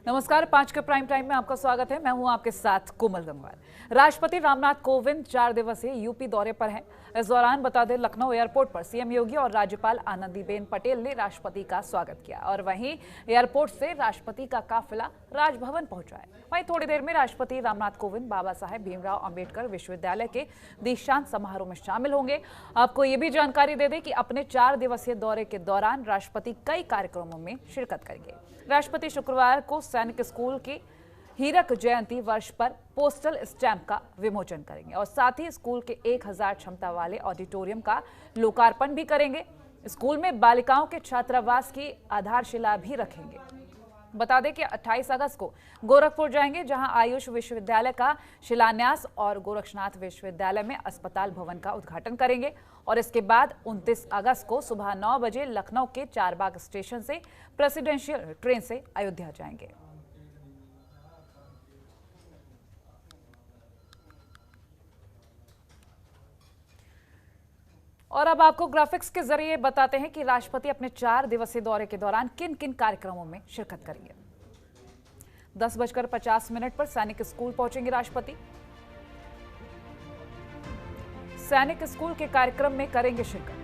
नमस्कार, 5 के prime time में आपका स्वागत है। मैं हूं आपके साथ कोमल गंगवार। राष्ट्रपति रामनाथ कोविंद 4 दिवसीय यूपी दौरे पर हैं। इस दौरान बता दें, लखनऊ एयरपोर्ट पर सीएम योगी और राज्यपाल आनंदीबेन पटेल ने राष्ट्रपति का स्वागत किया और वहीं एयरपोर्ट से राष्ट्रपति का काफिला राजभवन पहुंचा है। वहीं थोड़ी देर में राष्ट्रपति रामनाथ कोविंद बाबा साहेब भीमराव अंबेडकर विश्वविद्यालय के दीक्षांत समारोह में शामिल होंगे। आपको ये भी जानकारी दे दें कि अपने 4 दिवसीय दौरे के दौरान राष्ट्रपति कई कार्यक्रमों में शिरकत करेंगे। राष्ट्रपति शुक्रवार को सैनिक स्कूल की हीरक जयंती वर्ष पर पोस्टल स्टैंप का विमोचन करेंगे और साथ ही स्कूल के 1000 क्षमता वाले ऑडिटोरियम का लोकार्पण भी करेंगे। स्कूल में बालिकाओं के छात्रावास की आधारशिला भी रखेंगे। बता दें कि 28 अगस्त को गोरखपुर जाएंगे, जहां आयुष विश्वविद्यालय का शिलान्यास और गोरक्षनाथ विश्वविद्यालय में अस्पताल भवन का उद्घाटन करेंगे और इसके बाद 29 अगस्त को सुबह 9 बजे लखनऊ के चारबाग स्टेशन से प्रेसिडेंशियल ट्रेन से अयोध्या जाएंगे। और अब आपको ग्राफिक्स के जरिए बताते हैं कि राष्ट्रपति अपने 4 दिवसीय दौरे के दौरान किन किन कार्यक्रमों में शिरकत करेंगे। 10:50 पर सैनिक स्कूल पहुंचेंगे राष्ट्रपति। सैनिक स्कूल के कार्यक्रम में करेंगे शिरकत।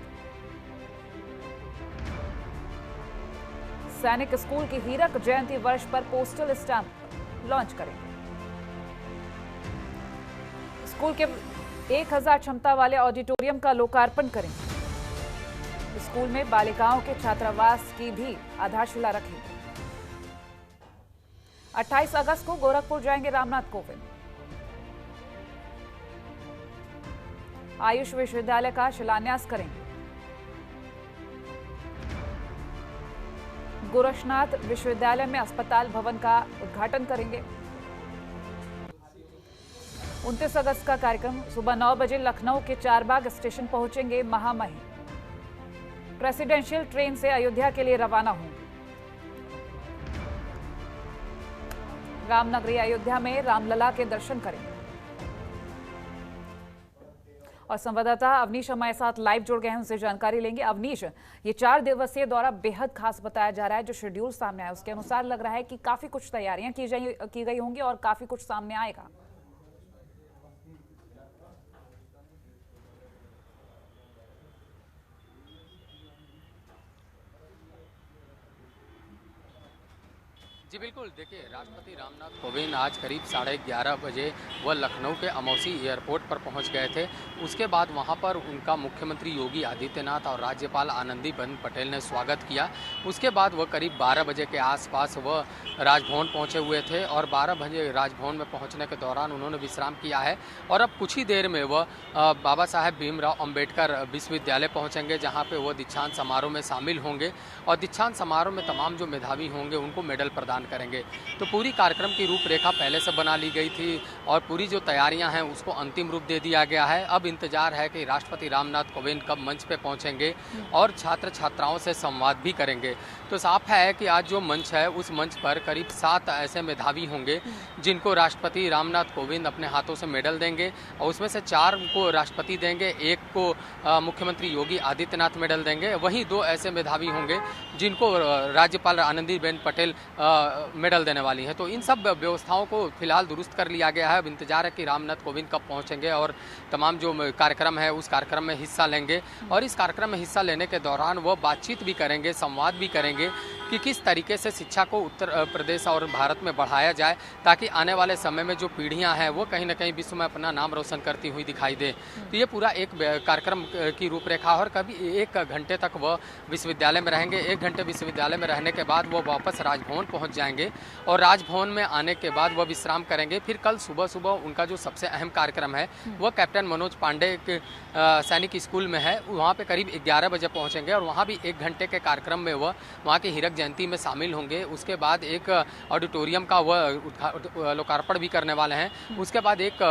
सैनिक स्कूल की हीरक जयंती वर्ष पर पोस्टल स्टैंप लॉन्च करेंगे। स्कूल के 1000 क्षमता वाले ऑडिटोरियम का लोकार्पण करेंगे। स्कूल में बालिकाओं के छात्रावास की भी आधारशिला रखेंगे। 28 अगस्त को गोरखपुर जाएंगे रामनाथ कोविंद। आयुष विश्वविद्यालय का शिलान्यास करेंगे। गोरक्षनाथ विश्वविद्यालय में अस्पताल भवन का उद्घाटन करेंगे। 29 अगस्त का कार्यक्रम सुबह 9 बजे लखनऊ के चारबाग स्टेशन पहुंचेंगे महामहिम। प्रेसिडेंशियल ट्रेन से अयोध्या के लिए रवाना होंगे। रामनगरी अयोध्या में रामलला के दर्शन करेंगे। और संवाददाता अवनीश हमारे साथ लाइव जुड़ गए हैं, उनसे जानकारी लेंगे। अवनीश, ये 4 दिवसीय दौरा बेहद खास बताया जा रहा है। जो शेड्यूल सामने आया उसके अनुसार लग रहा है कि काफी कुछ तैयारियां की गई होंगी और काफी कुछ सामने आएगा। जी बिल्कुल, देखिए राष्ट्रपति रामनाथ कोविंद आज करीब 11:30 बजे वह लखनऊ के अमौसी एयरपोर्ट पर पहुंच गए थे। उसके बाद वहां पर उनका मुख्यमंत्री योगी आदित्यनाथ और राज्यपाल आनंदीबेन पटेल ने स्वागत किया। उसके बाद वह करीब 12 बजे के आसपास वह राजभवन पहुंचे हुए थे और 12 बजे राजभवन में पहुंचने के दौरान उन्होंने विश्राम किया है और अब कुछ ही देर में वह बाबा साहेब भीमराव अंबेडकर विश्वविद्यालय पहुँचेंगे, जहाँ पर वह दीक्षांत समारोह में शामिल होंगे और दीक्षांत समारोह में तमाम जो मेधावी होंगे उनको मेडल प्रदान करेंगे। तो पूरी कार्यक्रम की रूपरेखा पहले से बना ली गई थी और पूरी जो तैयारियां हैं उसको अंतिम रूप दे दिया गया है। अब इंतजार है कि राष्ट्रपति रामनाथ कोविंद कब मंच पे पहुंचेंगे और छात्र छात्राओं से संवाद भी करेंगे। तो साफ है कि आज जो मंच है उस मंच पर करीब 7 ऐसे मेधावी होंगे जिनको राष्ट्रपति रामनाथ कोविंद अपने हाथों से मेडल देंगे और उसमें से 4 को राष्ट्रपति देंगे, 1 को मुख्यमंत्री योगी आदित्यनाथ मेडल देंगे। वहीं 2 ऐसे मेधावी होंगे जिनको राज्यपाल आनंदीबेन पटेल मेडल देने वाली है। तो इन सब व्यवस्थाओं को फिलहाल दुरुस्त कर लिया गया है। अब इंतजार है कि रामनाथ कोविंद कब पहुंचेंगे और तमाम जो कार्यक्रम है उस कार्यक्रम में हिस्सा लेंगे और इस कार्यक्रम में हिस्सा लेने के दौरान वो बातचीत भी करेंगे, संवाद भी करेंगे कि किस तरीके से शिक्षा को उत्तर प्रदेश और भारत में बढ़ाया जाए ताकि आने वाले समय में जो पीढ़ियां हैं वो कहीं ना कहीं विश्व में अपना नाम रोशन करती हुई दिखाई दे। तो ये पूरा एक कार्यक्रम की रूपरेखा और कभी 1 घंटे तक वह विश्वविद्यालय में रहेंगे। 1 घंटे विश्वविद्यालय में रहने के बाद वो वापस राजभवन पहुँच जाएंगे और राजभवन में आने के बाद वह विश्राम करेंगे। फिर कल सुबह उनका जो सबसे अहम कार्यक्रम है वह कैप्टन मनोज पांडे के सैनिक स्कूल में है। वहाँ पे करीब 11 बजे पहुँचेंगे और वहाँ भी 1 घंटे के कार्यक्रम में वह वहाँ की हीरक जयंती में शामिल होंगे। उसके बाद एक ऑडिटोरियम का वह लोकार्पण भी करने वाले हैं। उसके बाद एक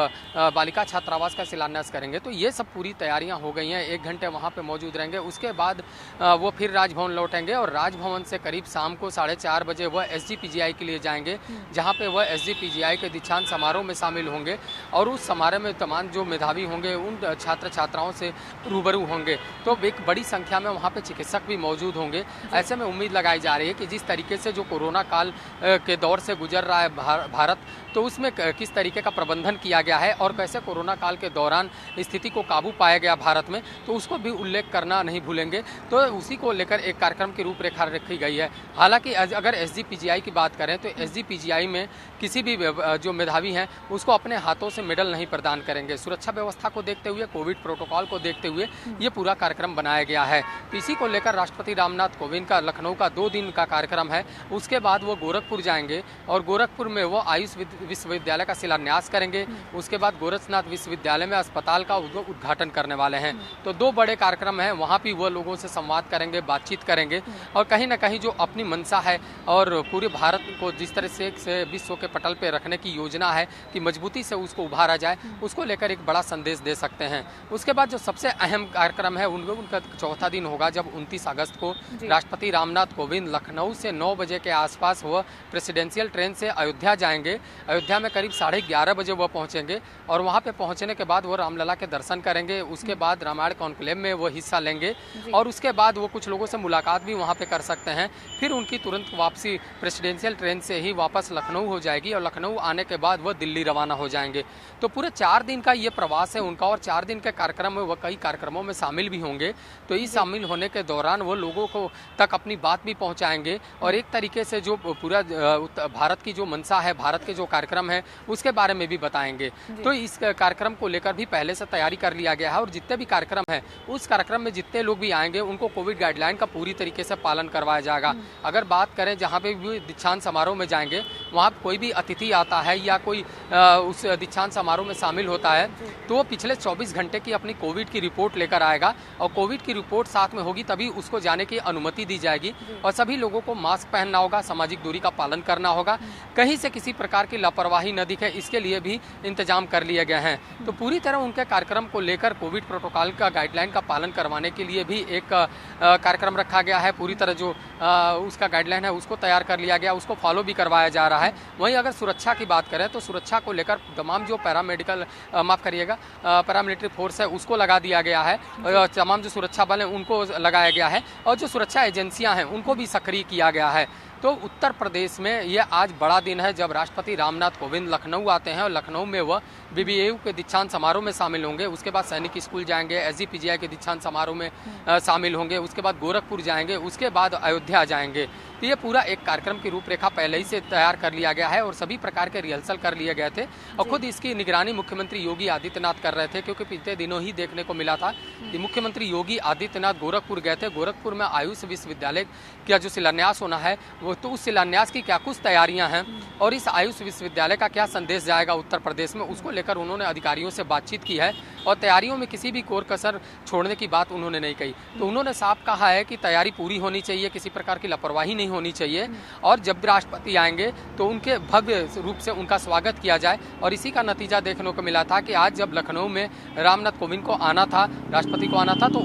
बालिका छात्रावास का शिलान्यास करेंगे। तो ये सब पूरी तैयारियाँ हो गई हैं। 1 घंटे वहाँ पर मौजूद रहेंगे। उसके बाद वो फिर राजभवन लौटेंगे और राजभवन से करीब शाम को 4:30 बजे वह SG SGPGI के लिए जाएंगे, जहाँ पे वह SGPGI के दीक्षांत समारोह में शामिल होंगे और उस समारोह में तमाम जो मेधावी होंगे उन छात्र छात्राओं से रूबरू होंगे। तो एक बड़ी संख्या में वहाँ पे चिकित्सक भी मौजूद होंगे। ऐसे में उम्मीद लगाई जा रही है कि जिस तरीके से जो कोरोना काल के दौर से गुजर रहा है भारत, तो उसमें किस तरीके का प्रबंधन किया गया है और कैसे कोरोना काल के दौरान स्थिति को काबू पाया गया भारत में, तो उसको भी उल्लेख करना नहीं भूलेंगे। तो उसी को लेकर एक कार्यक्रम की रूपरेखा रखी गई है। हालांकि अगर SGPGI की बात करें तो SGPGI में किसी भी जो मेधावी हैं उसको अपने हाथों से मेडल नहीं प्रदान करेंगे। सुरक्षा व्यवस्था को देखते हुए, कोविड प्रोटोकॉल को देखते हुए ये पूरा कार्यक्रम बनाया गया है। तो इसी को लेकर राष्ट्रपति रामनाथ कोविंद का लखनऊ का 2 दिन का कार्यक्रम है। उसके बाद वो गोरखपुर जाएंगे और गोरखपुर में वो आयुष विश्वविद्यालय का शिलान्यास करेंगे। उसके बाद गोरखनाथ विश्वविद्यालय में अस्पताल का उद्घाटन करने वाले हैं। तो 2 बड़े कार्यक्रम हैं। वहाँ भी वो लोगों से संवाद करेंगे, बातचीत करेंगे और कहीं ना कहीं जो अपनी मंशा है और पूरे भारत को जिस तरह से विश्व के पटल पे रखने की योजना है कि मजबूती से उसको उभारा जाए, उसको लेकर एक बड़ा संदेश दे सकते हैं। उसके बाद जो सबसे अहम कार्यक्रम है उनका चौथा दिन होगा, जब 29 अगस्त को राष्ट्रपति रामनाथ कोविंद लखनऊ से 9 बजे के आसपास वह प्रेसिडेंशियल ट्रेन से अयोध्या जाएंगे। अयोध्या में करीब 11:30 बजे वह पहुंचेंगे और वहां पे पहुंचने के बाद वो रामलला के दर्शन करेंगे। उसके बाद रामायण कॉन्क्लेव में वो हिस्सा लेंगे और उसके बाद वो कुछ लोगों से मुलाकात भी वहां पे कर सकते हैं। फिर उनकी तुरंत वापसी प्रेसिडेंशियल ट्रेन से ही वापस लखनऊ हो जाएगी और लखनऊ आने के बाद वह दिल्ली रवाना हो जाएंगे। तो पूरे 4 दिन का ये प्रवास है उनका और 4 दिन के कार्यक्रम में वह कई कार्यक्रमों में शामिल भी होंगे। तो इस शामिल होने के दौरान वो लोगों को तक अपनी बात भी पहुंचाएंगे और एक तरीके से जो पूरा भारत की जो मंशा है, भारत के जो कार्यक्रम है उसके बारे में भी बताएंगे। तो इस कार्यक्रम को लेकर भी पहले से तैयारी कर लिया गया है और जितने भी कार्यक्रम है उस कार्यक्रम में जितने लोग भी आएंगे उनको कोविड गाइडलाइन का पूरी तरीके से पालन करवाया जाएगा। अगर बात करें जहाँ पे भी दीक्षांत समारोह में जाएंगे, वहाँ कोई भी अतिथि आता है या कोई उस दीक्षांत समारोह में शामिल होता है तो वो पिछले 24 घंटे की अपनी कोविड की रिपोर्ट लेकर आएगा और कोविड की रिपोर्ट साथ में होगी तभी उसको जाने की अनुमति दी जाएगी। और सभी लोगों को मास्क पहनना होगा, सामाजिक दूरी का पालन करना होगा, कहीं से किसी प्रकार की लापरवाही न दिखे, इसके लिए भी इंतजाम कर लिए गए हैं। तो पूरी तरह उनके कार्यक्रम को लेकर कोविड प्रोटोकॉल का गाइडलाइन का पालन करवाने के लिए भी एक कार्यक्रम रखा गया है। पूरी तरह जो उसका गाइडलाइन है उसको तैयार कर लिया गया, उसको फॉलो भी करवाया जा रहा है। वहीं अगर सुरक्षा की बात करें तो सुरक्षा को लेकर तमाम जो पैरामिलिट्री फोर्स है उसको लगा दिया गया है, तमाम जो सुरक्षा बल हैं उनको लगाया गया है और जो सुरक्षा एजेंसियां हैं उनको भी सक्रिय किया गया है। तो उत्तर प्रदेश में ये आज बड़ा दिन है जब राष्ट्रपति रामनाथ कोविंद लखनऊ आते हैं और लखनऊ में वह BBAU के दीक्षांत समारोह में शामिल होंगे। उसके बाद सैनिक स्कूल जाएंगे, SGPGI के दीक्षांत समारोह में शामिल होंगे, उसके बाद गोरखपुर जाएंगे, उसके बाद अयोध्या जाएंगे। तो ये पूरा एक कार्यक्रम की रूपरेखा पहले ही से तैयार कर लिया गया है और सभी प्रकार के रिहर्सल कर लिए गए थे और खुद इसकी निगरानी मुख्यमंत्री योगी आदित्यनाथ कर रहे थे, क्योंकि पिछले दिनों ही देखने को मिला था कि मुख्यमंत्री योगी आदित्यनाथ गोरखपुर गए थे। गोरखपुर में आयुष विश्वविद्यालय का जो शिलान्यास होना है वो, तो उस शिलान्यास की क्या कुछ तैयारियां हैं और इस आयुष विश्वविद्यालय का क्या संदेश जाएगा उत्तर प्रदेश में, उसको लेकर उन्होंने अधिकारियों से बातचीत की है और तैयारियों में किसी भी कोर कसर छोड़ने की बात उन्होंने नहीं कही। तो उन्होंने साफ कहा है कि तैयारी पूरी होनी चाहिए, किसी प्रकार की लापरवाही नहीं होनी चाहिए और जब राष्ट्रपति आएंगे तो उनके भव्य रूप से उनका स्वागत किया जाए। और इसी का नतीजा देखने को मिला था कि आज जब लखनऊ में रामनाथ कोविंद को आना था, राष्ट्रपति को आना था, तो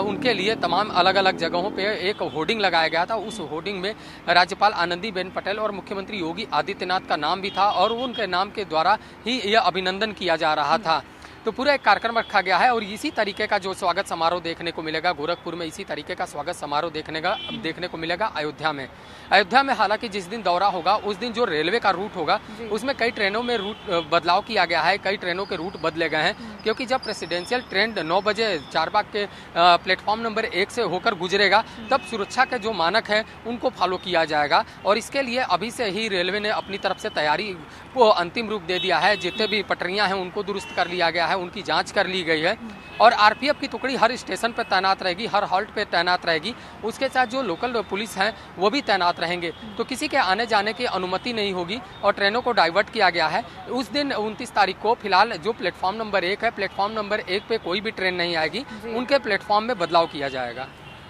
उनके लिए तमाम अलग अलग जगहों पे एक होर्डिंग लगाया गया था। उस होर्डिंग में राज्यपाल आनंदीबेन पटेल और मुख्यमंत्री योगी आदित्यनाथ का नाम भी था और उनके नाम के द्वारा ही यह अभिनंदन किया जा रहा था। तो पूरा एक कार्यक्रम रखा गया है और इसी तरीके का जो स्वागत समारोह देखने को मिलेगा गोरखपुर में, इसी तरीके का स्वागत समारोह देखने को मिलेगा अयोध्या में। अयोध्या में हालांकि जिस दिन दौरा होगा उस दिन जो रेलवे का रूट होगा उसमें कई ट्रेनों में रूट बदलाव किया गया है, कई ट्रेनों के रूट बदले गए हैं, क्योंकि जब प्रेसिडेंशियल ट्रेन 9 बजे चारबाग के प्लेटफॉर्म नंबर 1 से होकर गुजरेगा तब सुरक्षा के जो मानक हैं उनको फॉलो किया जाएगा। और इसके लिए अभी से ही रेलवे ने अपनी तरफ से तैयारी को अंतिम रूप दे दिया है। जितने भी पटरियां हैं उनको दुरुस्त कर लिया गया है, उनकी जांच कर ली गई है और RPF की टुकड़ी हर स्टेशन पर तैनात रहेगी, हर हॉल्ट पे तैनात रहेगी। उसके साथ जो लोकल पुलिस हैं वो भी तैनात रहेंगे, तो किसी के आने जाने की अनुमति नहीं होगी और ट्रेनों को डाइवर्ट किया गया है। उस दिन 29 तारीख को फिलहाल जो प्लेटफॉर्म नंबर 1 है, प्लेटफॉर्म नंबर 1 पे कोई भी ट्रेन नहीं आएगी, उनके प्लेटफॉर्म में बदलाव किया जाएगा।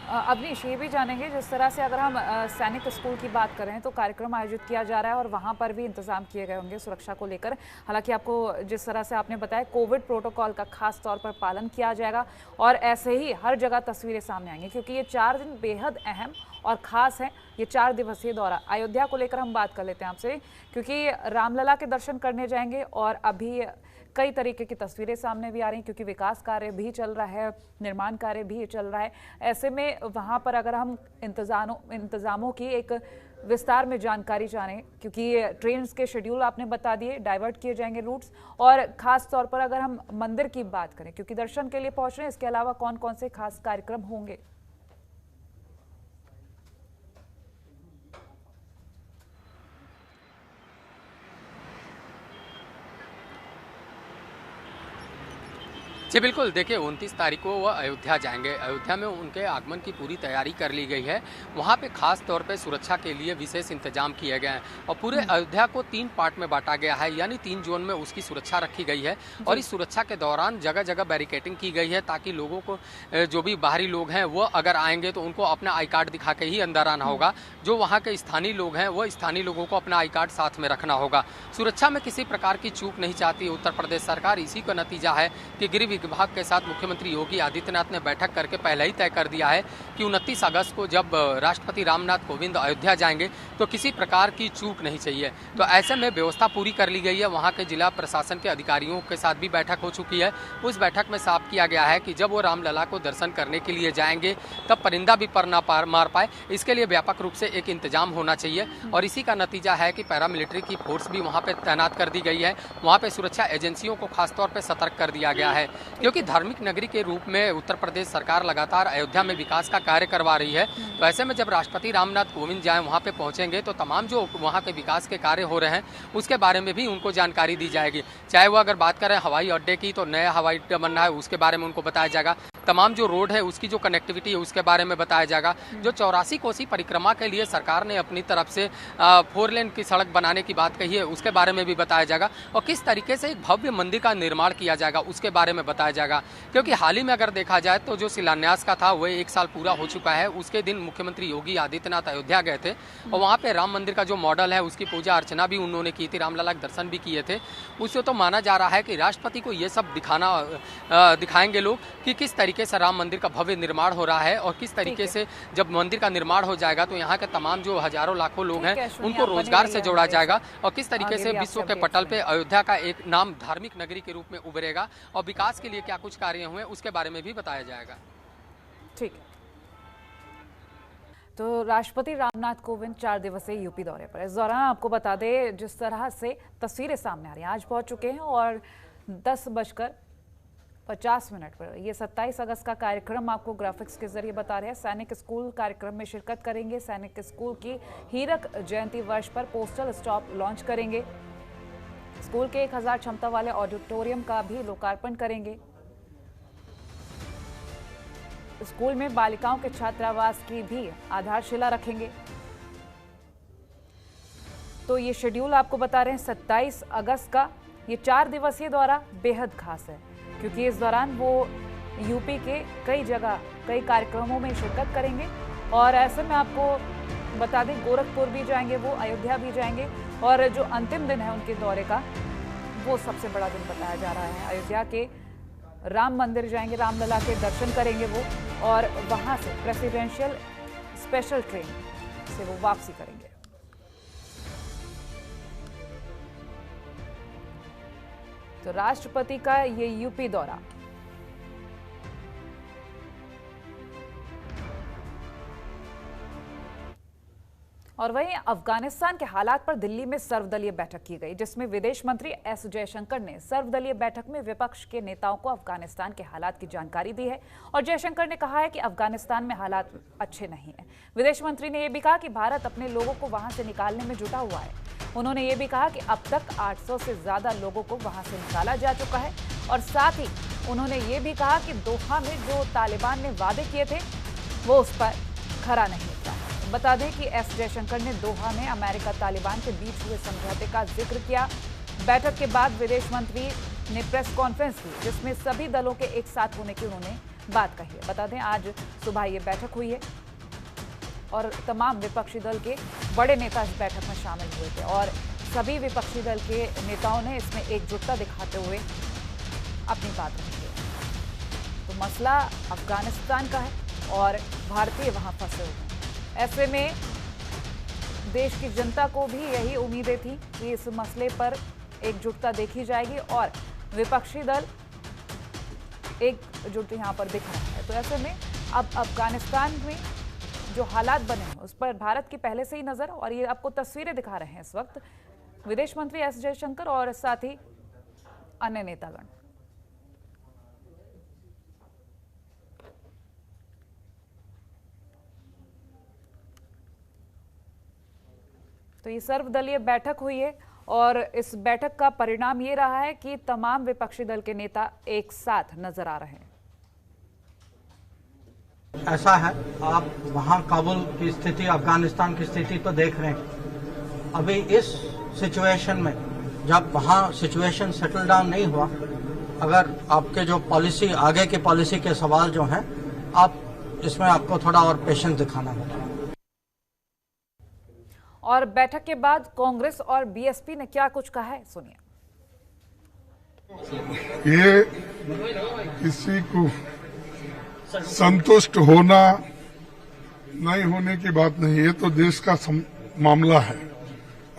अवनीश, ये भी जानेंगे जिस तरह से अगर हम सैनिक स्कूल की बात करें तो कार्यक्रम आयोजित किया जा रहा है और वहाँ पर भी इंतजाम किए गए होंगे सुरक्षा को लेकर। हालांकि आपको जिस तरह से आपने बताया कोविड प्रोटोकॉल का खास तौर पर पालन किया जाएगा और ऐसे ही हर जगह तस्वीरें सामने आएंगी, क्योंकि ये 4 दिन बेहद अहम और ख़ास है ये 4 दिवसीय दौरा। अयोध्या को लेकर हम बात कर लेते हैं आपसे, क्योंकि रामलला के दर्शन करने जाएंगे और अभी कई तरीके की तस्वीरें सामने भी आ रही हैं, क्योंकि विकास कार्य भी चल रहा है, निर्माण कार्य भी चल रहा है। ऐसे में वहाँ पर अगर हम इंतज़ामों की एक विस्तार में जानकारी जानें, क्योंकि ट्रेन के शेड्यूल आपने बता दिए, डाइवर्ट किए जाएंगे रूट्स, और ख़ास तौर पर अगर हम मंदिर की बात करें, क्योंकि दर्शन के लिए पहुँच रहे हैं, इसके अलावा कौन कौन से खास कार्यक्रम होंगे? जी बिल्कुल, देखिए 29 तारीख को वह अयोध्या जाएंगे। अयोध्या में उनके आगमन की पूरी तैयारी कर ली गई है। वहाँ पे खास तौर पे सुरक्षा के लिए विशेष इंतजाम किए गए हैं और पूरे अयोध्या को 3 पार्ट में बांटा गया है, यानी 3 जोन में उसकी सुरक्षा रखी गई है। और इस सुरक्षा के दौरान जगह जगह बैरिकेटिंग की गई है, ताकि लोगों को, जो भी बाहरी लोग हैं वो अगर आएंगे तो उनको अपना आई कार्ड दिखा के ही अंदर आना होगा। जो वहाँ के स्थानीय लोग हैं वो स्थानीय लोगों को अपना आई कार्ड साथ में रखना होगा। सुरक्षा में किसी प्रकार की चूक नहीं चाहती उत्तर प्रदेश सरकार। इसी का नतीजा है कि गृह विभाग के साथ मुख्यमंत्री योगी आदित्यनाथ ने बैठक करके पहले ही तय कर दिया है कि 29 अगस्त को जब राष्ट्रपति रामनाथ कोविंद अयोध्या जाएंगे तो किसी प्रकार की चूक नहीं चाहिए। तो ऐसे में व्यवस्था पूरी कर ली गई है। वहाँ के जिला प्रशासन के अधिकारियों के साथ भी बैठक हो चुकी है। उस बैठक में साफ किया गया है कि जब वो रामलला को दर्शन करने के लिए जाएंगे तब परिंदा भी पर ना मार पाए, इसके लिए व्यापक रूप से एक इंतजाम होना चाहिए। और इसी का नतीजा है कि पैरामिलिट्री की फोर्स भी वहाँ पर तैनात कर दी गई है। वहाँ पर सुरक्षा एजेंसियों को खासतौर पर सतर्क कर दिया गया है, क्योंकि धार्मिक नगरी के रूप में उत्तर प्रदेश सरकार लगातार अयोध्या में विकास का कार्य करवा रही है। तो ऐसे में जब राष्ट्रपति रामनाथ कोविंद जाएं वहां पे पहुंचेंगे तो तमाम जो वहां के विकास के कार्य हो रहे हैं उसके बारे में भी उनको जानकारी दी जाएगी। चाहे वो अगर बात करें हवाई अड्डे की, तो नया हवाई अड्डा बनना है उसके बारे में उनको बताया जाएगा। तमाम जो रोड है उसकी जो कनेक्टिविटी है उसके बारे में बताया जाएगा। जो 84 कोसी परिक्रमा के लिए सरकार ने अपनी तरफ से 4 लेन की सड़क बनाने की बात कही है उसके बारे में भी बताया जाएगा। और किस तरीके से एक भव्य मंदिर का निर्माण किया जाएगा उसके बारे में बताया जाएगा। क्योंकि हाल ही में अगर देखा जाए तो जो शिलान्यास का था वह 1 साल पूरा हो चुका है। उसके दिन मुख्यमंत्री योगी आदित्यनाथ अयोध्या गए थे और वहाँ पे राम मंदिर का जो मॉडल है उसकी पूजा अर्चना भी उन्होंने की थी, रामलला के दर्शन भी किए थे। उससे तो माना जा रहा है कि राष्ट्रपति को ये सब दिखाएंगे लोग कि किस तरीके से राम मंदिर का भव्य निर्माण हो रहा है और किस तरीके से जब मंदिर का निर्माण हो जाएगा तो यहाँ के तमाम जो हजारों लाखों लोग हैं उनको रोजगार से जोड़ा जाएगा और किस तरीके से विश्व के पटल पे अयोध्या का एक नाम धार्मिक नगरी के रूप में उभरेगा और विकास के लिए क्या कुछ कार्य हुए उसके बारे में भी बताया जाएगा। ठीक है, तो राष्ट्रपति रामनाथ कोविंद 4 दिवसीय यूपी दौरे पर। इस दौरान आपको बता दें जिस तरह से तस्वीरें सामने आ रही हैं, आज पहुंच चुके हैं और 10:50 पर ये 27 अगस्त का कार्यक्रम आपको ग्राफिक्स के जरिए बता रहे हैं। सैनिक स्कूल कार्यक्रम में शिरकत करेंगे। सैनिक स्कूल की हीरक जयंती वर्ष पर पोस्टल स्टॉप लॉन्च करेंगे। स्कूल के 1000 क्षमता वाले ऑडिटोरियम का भी लोकार्पण करेंगे। स्कूल में बालिकाओं के छात्रावास की भी आधारशिला रखेंगे। तो ये शेड्यूल आपको बता रहे हैं 27 अगस्त का। ये 4 दिवसीय दौरा बेहद खास है, क्योंकि इस दौरान वो यूपी के कई जगह कई कार्यक्रमों में शिरकत करेंगे। और ऐसे में आपको बता दें गोरखपुर भी जाएंगे, वो अयोध्या भी जाएंगे और जो अंतिम दिन है उनके दौरे का वो सबसे बड़ा दिन बताया जा रहा है। अयोध्या के राम मंदिर जाएंगे, रामलला के दर्शन करेंगे वो, और वहां से प्रेसिडेंशियल स्पेशल ट्रेन से वो वापसी करेंगे। तो राष्ट्रपति का ये यूपी दौरा और वहीं अफगानिस्तान के हालात पर दिल्ली में सर्वदलीय बैठक की गई, जिसमें विदेश मंत्री एस जयशंकर ने सर्वदलीय बैठक में विपक्ष के नेताओं को अफगानिस्तान के हालात की जानकारी दी है। और जयशंकर ने कहा है कि अफगानिस्तान में हालात अच्छे नहीं हैं। विदेश मंत्री ने यह भी कहा कि भारत अपने लोगों को वहां से निकालने में जुटा हुआ है। उन्होंने ये भी कहा कि अब तक 800 से ज्यादा लोगों को वहां से निकाला जा चुका है। और साथ ही उन्होंने ये भी कहा कि दोहा में जो तालिबान ने वादे किए थे वो उस पर खरा नहीं उतरा। बता दें कि एस जयशंकर ने दोहा में अमेरिका तालिबान के बीच हुए समझौते का जिक्र किया। बैठक के बाद विदेश मंत्री ने प्रेस कॉन्फ्रेंस की, जिसमें सभी दलों के एक साथ होने की उन्होंने बात कही है। बता दें आज सुबह ये बैठक हुई है और तमाम विपक्षी दल के बड़े नेता इस बैठक में शामिल हुए थे और सभी विपक्षी दल के नेताओं ने इसमें एकजुटता दिखाते हुए अपनी बात रखी है। तो मसला अफगानिस्तान का है और भारतीय वहां फंसे हुए हैं। ऐसे में देश की जनता को भी यही उम्मीदें थी कि इस मसले पर एकजुटता देखी जाएगी और विपक्षी दल एकजुट यहां पर दिख रहा है। तो ऐसे में अब अफगानिस्तान में जो हालात बने हैं उस पर भारत की पहले से ही नजर, और ये आपको तस्वीरें दिखा रहे हैं इस वक्त विदेश मंत्री एस जयशंकर और साथ ही अन्य नेतागण। तो ये सर्वदलीय बैठक हुई है और इस बैठक का परिणाम ये रहा है कि तमाम विपक्षी दल के नेता एक साथ नजर आ रहे हैं। ऐसा है, आप वहां काबुल की स्थिति, अफगानिस्तान की स्थिति तो देख रहे हैं। अभी इस सिचुएशन में जब वहां सिचुएशन सेटल डाउन नहीं हुआ, अगर आपके जो पॉलिसी, आगे की पॉलिसी के सवाल जो हैं, आप इसमें आपको थोड़ा और पेशेंस दिखाना होगा। और बैठक के बाद कांग्रेस और बीएसपी ने क्या कुछ कहा है, सुनिए। ये किसी को संतुष्ट होना नहीं होने की बात नहीं, ये तो देश का मामला है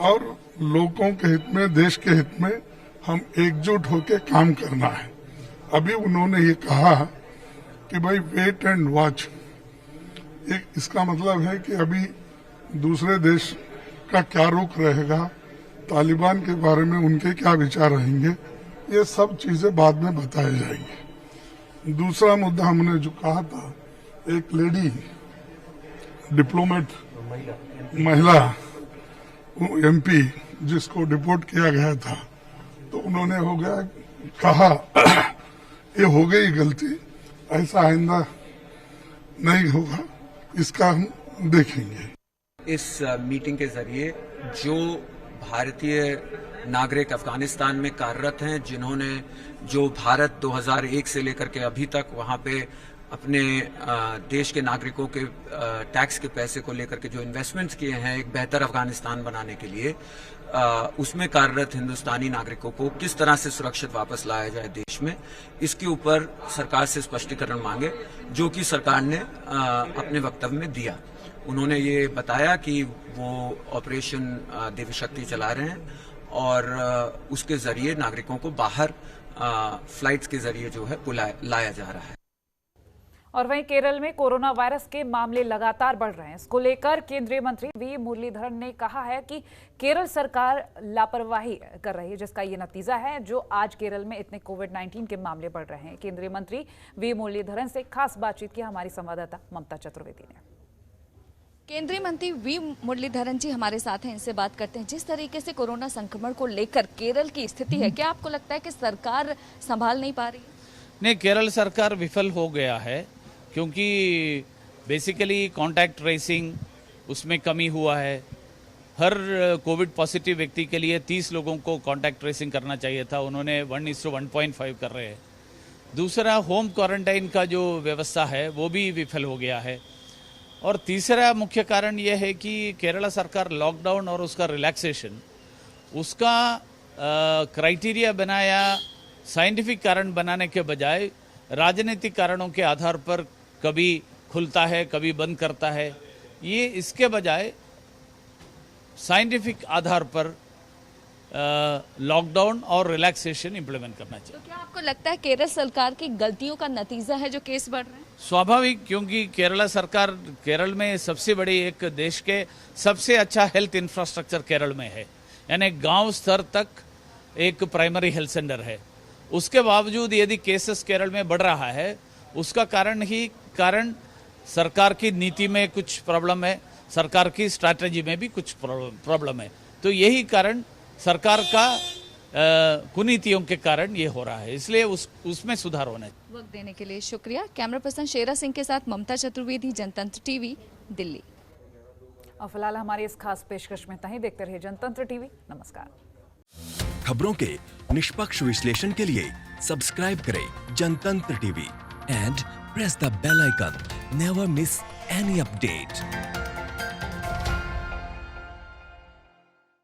और लोगों के हित में, देश के हित में हम एकजुट होकर काम करना है। अभी उन्होंने ये कहा कि भाई वेट एंड वॉच, इसका मतलब है कि अभी दूसरे देश का क्या रुख रहेगा, तालिबान के बारे में उनके क्या विचार रहेंगे, ये सब चीजें बाद में बताई जाएंगी। दूसरा मुद्दा हमने जो कहा था, एक लेडी डिप्लोमेट महिला एमपी जिसको डिपोर्ट किया गया था, तो उन्होंने हो गया कहा ये हो गई गलती, ऐसा आइंदा नहीं होगा, इसका हम देखेंगे। इस मीटिंग के जरिए जो भारतीय नागरिक अफगानिस्तान में कार्यरत हैं, जिन्होंने जो भारत 2001 से लेकर के अभी तक वहां पे अपने देश के नागरिकों के टैक्स के पैसे को लेकर के जो इन्वेस्टमेंट्स किए हैं एक बेहतर अफगानिस्तान बनाने के लिए, उसमें कार्यरत हिंदुस्तानी नागरिकों को किस तरह से सुरक्षित वापस लाया जाए देश में, इसके ऊपर सरकार से स्पष्टीकरण मांगे, जो कि सरकार ने अपने वक्तव्य में दिया। उन्होंने ये बताया कि वो ऑपरेशन देवी शक्ति चला रहे हैं और उसके जरिए नागरिकों को बाहर फ्लाइट्स के जरिए जो है लाया जा रहा है। और वहीं केरल में कोरोना वायरस के मामले लगातार बढ़ रहे हैं। इसको लेकर केंद्रीय मंत्री वी मुरलीधरन ने कहा है कि केरल सरकार लापरवाही कर रही है, जिसका ये नतीजा है जो आज केरल में इतने कोविड-19 के मामले बढ़ रहे हैं। केंद्रीय मंत्री वी मुरलीधरन से खास बातचीत की हमारी संवाददाता ममता चतुर्वेदी ने। केंद्रीय मंत्री वी मुरलीधरन जी हमारे साथ हैं, इनसे बात करते हैं। जिस तरीके से कोरोना संक्रमण को लेकर केरल की स्थिति है, क्या आपको लगता है कि सरकार संभाल नहीं पा रही है? नहीं, केरल सरकार विफल हो गया है क्योंकि बेसिकली कांटेक्ट ट्रेसिंग उसमें कमी हुआ है। हर कोविड पॉजिटिव व्यक्ति के लिए 30 लोगों को कांटेक्ट ट्रेसिंग करना चाहिए था, उन्होंने 1:1.5 कर रहे हैं। दूसरा, होम क्वारंटाइन का जो व्यवस्था है वो भी विफल हो गया है। और तीसरा मुख्य कारण यह है कि केरला सरकार लॉकडाउन और उसका रिलैक्सेशन, उसका क्राइटेरिया बनाया साइंटिफिक कारण बनाने के बजाय राजनीतिक कारणों के आधार पर कभी खुलता है कभी बंद करता है। ये इसके बजाय साइंटिफिक आधार पर लॉकडाउन और रिलैक्सेशन इंप्लीमेंट करना चाहिए। तो क्या आपको लगता है केरल सरकार की गलतियों का नतीजा है जो केस बढ़ रहे हैं? स्वाभाविक, क्योंकि केरला सरकार, केरल में सबसे बड़ी, एक देश के सबसे अच्छा हेल्थ इंफ्रास्ट्रक्चर केरल में है, यानी गांव स्तर तक एक प्राइमरी हेल्थ सेंटर है। उसके बावजूद यदि केसेस केरल में बढ़ रहा है, उसका कारण सरकार की नीति में कुछ प्रॉब्लम है, सरकार की स्ट्रैटेजी में भी कुछ प्रॉब्लम है। तो यही कारण सरकार का कुनीतियों के कारण ये हो रहा है, इसलिए उसमें सुधार होना चाहिए। वक्त देने के लिए शुक्रिया। कैमरा पर्सन शेरा सिंह के साथ ममता चतुर्वेदी, जनतंत्र टीवी, दिल्ली। और फिलहाल हमारी इस खास पेशकश में तहीं देखते रहिए जनतंत्र टीवी। नमस्कार। खबरों के निष्पक्ष विश्लेषण के लिए सब्सक्राइब करें Jantantra TV and press the bell icon. Never miss any update.